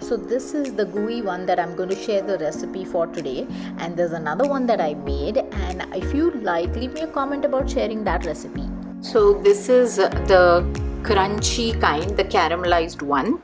So this is the gooey one that I'm going to share the recipe for today, and there's another one that I made, and if you like, leave me a comment about sharing that recipe. So this is the crunchy kind, the caramelized one.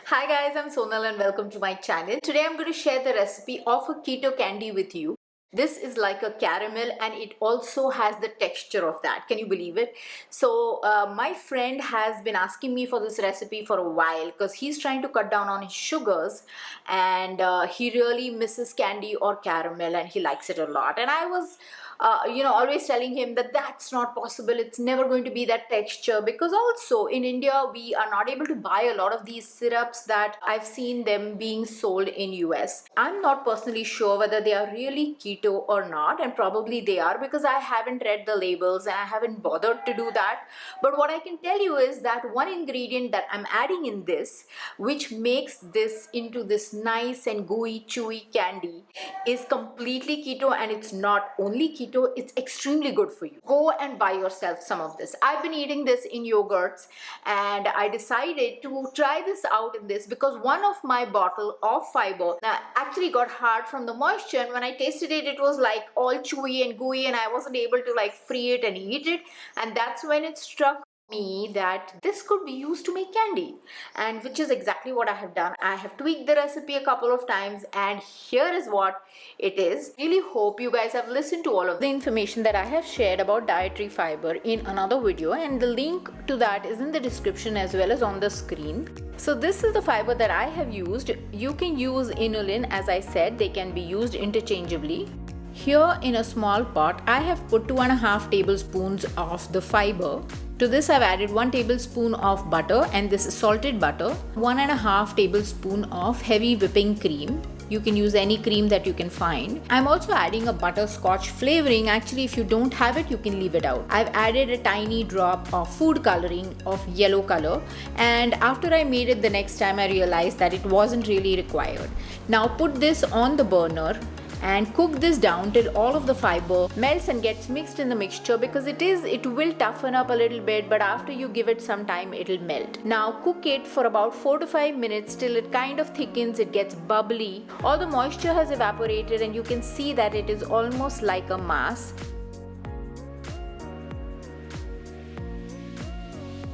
Hi guys, I'm Sonal and welcome to my channel. Today I'm going to share the recipe of a keto candy with you. This is like a caramel and it also has the texture of that. Can you believe it? So my friend has been asking me for this recipe for a while because he's trying to cut down on his sugars, and he really misses candy or caramel and he likes it a lot. And I was always telling him that that's not possible. It's never going to be that texture, because also in India we are not able to buy a lot of these syrups that I've seen them being sold in US. I'm not personally sure whether they are really keto or not, and probably they are because I haven't read the labels and I haven't bothered to do that. But what I can tell you is that one ingredient that I'm adding in this, which makes this into this nice and gooey chewy candy, is completely keto, and it's not only keto, it's extremely good for you. Go and buy yourself some of this. I've been eating this in yogurts and I decided to try this out in this because one of my bottle of fiber actually got hard from the moisture, and when I tasted it, it was like all chewy and gooey and I wasn't able to like free it and eat it, and that's when it struck me that this could be used to make candy, and which is exactly what I have done. I have tweaked the recipe a couple of times and here is what it is. Really hope you guys have listened to all of the information that I have shared about dietary fiber in another video, and the link to that is in the description as well as on the screen. So this is the fiber that I have used. You can use inulin, as I said, they can be used interchangeably. Here in a small pot, I have put 2.5 tablespoons of the fiber. To this I've added 1 tablespoon of butter, and this is salted butter, 1.5 tablespoon of heavy whipping cream. You can use any cream that you can find. I'm also adding a butterscotch flavoring. Actually, if you don't have it, you can leave it out. I've added a tiny drop of food coloring of yellow color, and after I made it the next time, I realized that it wasn't really required. Now put this on the burner and cook this down till all of the fiber melts and gets mixed in the mixture, because it will toughen up a little bit, but after you give it some time, it'll melt. Now cook it for about 4 to 5 minutes till it kind of thickens, it gets bubbly, all the moisture has evaporated and you can see that it is almost like a mass.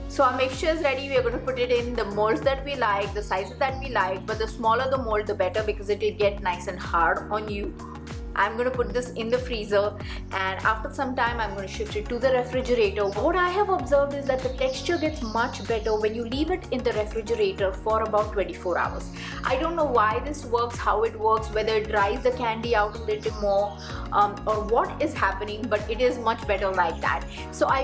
So our mixture is ready. We are going to put it in the molds that we like, the sizes that we like, but the smaller the mold the better, because it will get nice and hard on you. I'm going to put this in the freezer, and after some time I'm going to shift it to the refrigerator. What I have observed is that the texture gets much better when you leave it in the refrigerator for about 24 hours. I don't know why this works, how it works, whether it dries the candy out a little more or what is happening, but it is much better like that. So I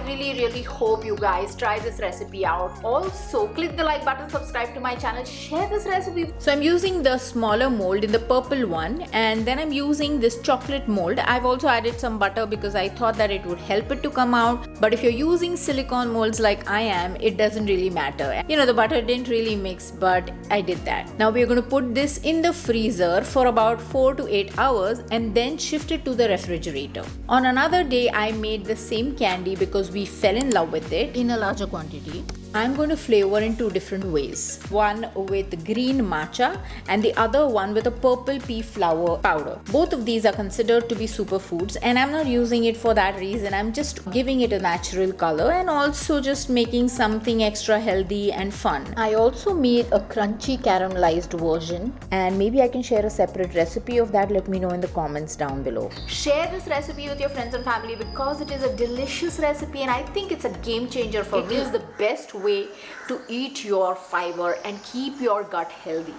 really hope you guys try this recipe out. Also, click the like button, subscribe to my channel, share this recipe. So I'm using the smaller mold in the purple one, and then I'm using this chocolate mold. I've also added some butter because I thought that it would help it to come out. But if you're using silicone molds like I am, it doesn't really matter. You know, the butter didn't really mix, but I did that. Now we're going to put this in the freezer for about 4 to 8 hours and then shift it to the refrigerator. On another day, I made the same candy because we fell in love with it in a larger quantity. I'm going to flavor in 2 different ways. One with green matcha and the other one with a purple pea flower powder. Both of these are considered to be superfoods, and I'm not using it for that reason. I'm just giving it a natural color and also just making something extra healthy and fun. I also made a crunchy caramelized version, and maybe I can share a separate recipe of that. Let me know in the comments down below. Share this recipe with your friends and family because it is a delicious recipe, and I think it's a game changer for me. It is the best way to eat your fiber and keep your gut healthy.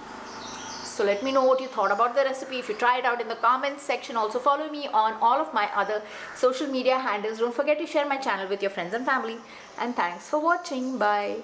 So let me know what you thought about the recipe. If you try it out in the comments section, also follow me on all of my other social media handles. Don't forget to share my channel with your friends and family. And thanks for watching. Bye.